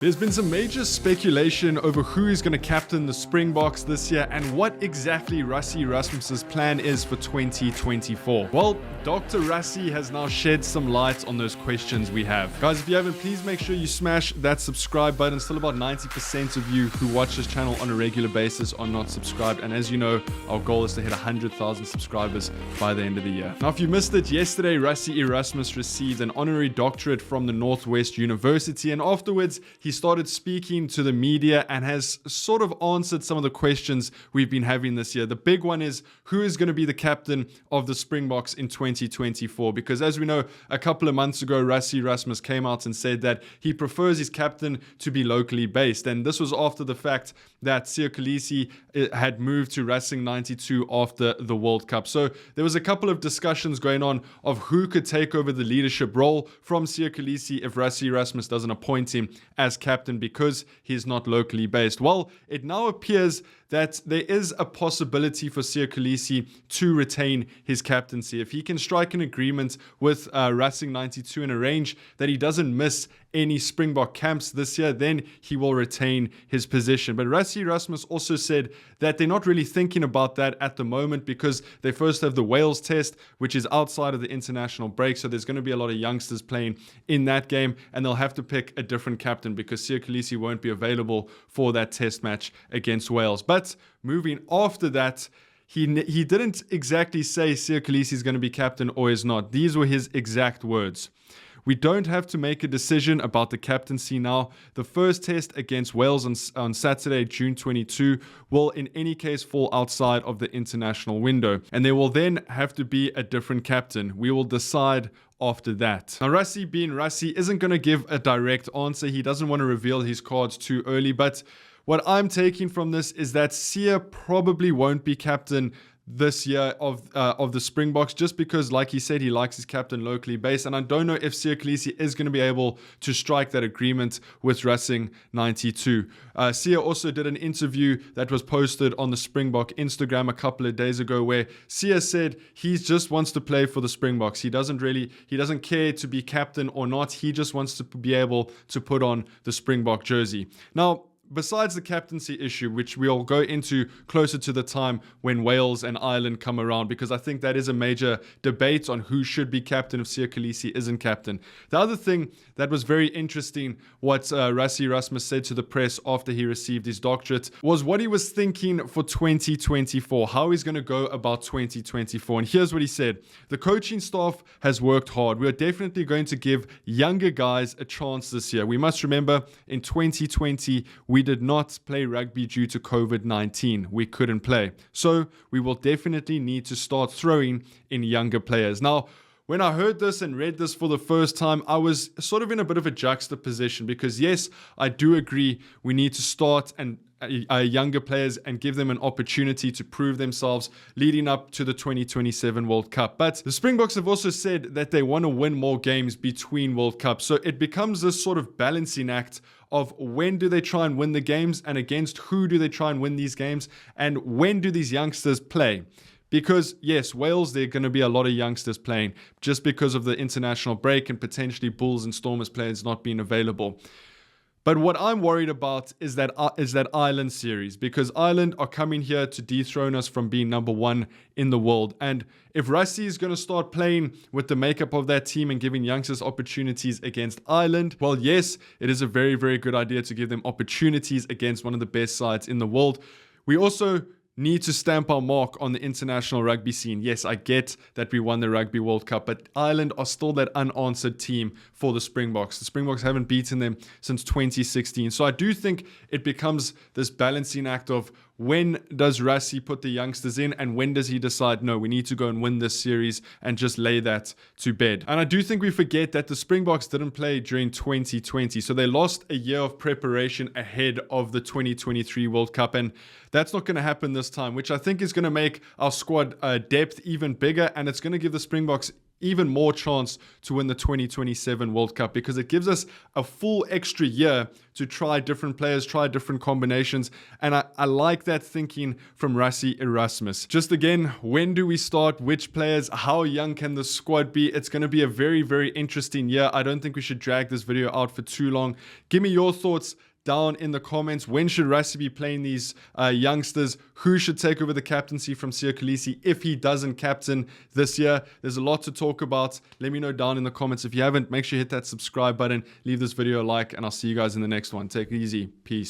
There's been some major speculation over who is going to captain the Springboks this year and what exactly Rassie Rasmus's plan is for 2024. Well, Dr. Rassie has now shed some light on those questions we have. Guys, if you haven't, please make sure you smash that subscribe button. Still about 90% of you who watch this channel on a regular basis are not subscribed. And as you know, our goal is to hit 100,000 subscribers by the end of the year. Now, if you missed it, yesterday, Rassie Erasmus received an honorary doctorate from the Northwest University. And afterwards, he started speaking to the media and has sort of answered some of the questions we've been having this year. The big one is, who is going to be the captain of the Springboks in 2024? Because as we know, a couple of months ago, Rassie Erasmus came out and said that he prefers his captain to be locally based. And this was after the fact that Siya Kolisi had moved to Racing 92 after the World Cup. So there was a couple of discussions going on of who could take over the leadership role from Siya Kolisi if Rassie Erasmus doesn't appoint him as captain because he's not locally based. Well, it now appears that there is a possibility for Siya Kolisi to retain his captaincy. If he can strike an agreement with Racing 92 and arrange that he doesn't miss any Springbok camps this year, then he will retain his position. But Rassie Erasmus also said that they're not really thinking about that at the moment because they first have the Wales test, which is outside of the international break. So there's going to be a lot of youngsters playing in that game, and they'll have to pick a different captain because Siya Kolisi won't be available for that test match against Wales. But moving after that, he didn't exactly say Siya Kolisi is going to be captain or is not. These were his exact words. We don't have to make a decision about the captaincy now. The first test against Wales on Saturday, June 22, will in any case fall outside of the international window. And there will then have to be a different captain. We will decide after that. Now, Rassie being Rassie isn't going to give a direct answer. He doesn't want to reveal his cards too early. But what I'm taking from this is that Siya probably won't be captain this year of the Springboks, just because, like he said, he likes his captain locally based, and I don't know if Siya Kolisi is going to be able to strike that agreement with Racing 92. Siya also did an interview that was posted on the Springbok Instagram a couple of days ago where Siya said he just wants to play for the Springboks. He doesn't care to be captain or not. He just wants to be able to put on the Springbok jersey. Now, besides the captaincy issue, which we'll go into closer to the time when Wales and Ireland come around, because I think that is a major debate on who should be captain if Siya Kolisi isn't captain. The other thing that was very interesting, what Rassie Erasmus said to the press after he received his doctorate, was what he was thinking for 2024, how he's going to go about 2024. And here's what he said. The coaching staff has worked hard. We are definitely going to give younger guys a chance this year. We must remember in 2020, we did not play rugby due to COVID-19. We couldn't play. So we will definitely need to start throwing in younger players. Now, when I heard this and read this for the first time, I was sort of in a bit of a juxtaposition because, yes, I do agree we need to start and younger players and give them an opportunity to prove themselves leading up to the 2027 World Cup. But the Springboks have also said that they want to win more games between World Cups. So it becomes this sort of balancing act of when do they try and win the games and against who do they try and win these games and when do these youngsters play? Because, yes, Wales, there are going to be a lot of youngsters playing just because of the international break and potentially Bulls and Stormers players not being available. But what I'm worried about is that Ireland series, because Ireland are coming here to dethrone us from being number one in the world. And if Rassie is going to start playing with the makeup of that team and giving youngsters opportunities against Ireland, well, yes, it is a very, very good idea to give them opportunities against one of the best sides in the world. We also need to stamp our mark on the international rugby scene. Yes, I get that we won the Rugby World Cup, but Ireland are still that unanswered team for the Springboks. The Springboks haven't beaten them since 2016. So I do think it becomes this balancing act of when does Rassie put the youngsters in and when does he decide, no, we need to go and win this series and just lay that to bed. And I do think we forget that the Springboks didn't play during 2020. So they lost a year of preparation ahead of the 2023 World Cup. And that's not going to happen this time, which I think is going to make our squad depth even bigger. And it's going to give the Springboks even more chance to win the 2027 World Cup, because it gives us a full extra year to try different players, try different combinations. And I like that thinking from Rassie Erasmus. Just again, when do we start? Which players? How young can the squad be? It's going to be a very, very interesting year. I don't think we should drag this video out for too long. Give me your thoughts down in the comments. When should Rassie be playing these youngsters? Who should take over the captaincy from Siya Kolisi if he doesn't captain this year? There's a lot to talk about. Let me know down in the comments. If you haven't, make sure you hit that subscribe button, leave this video a like, and I'll see you guys in the next one. Take it easy. Peace.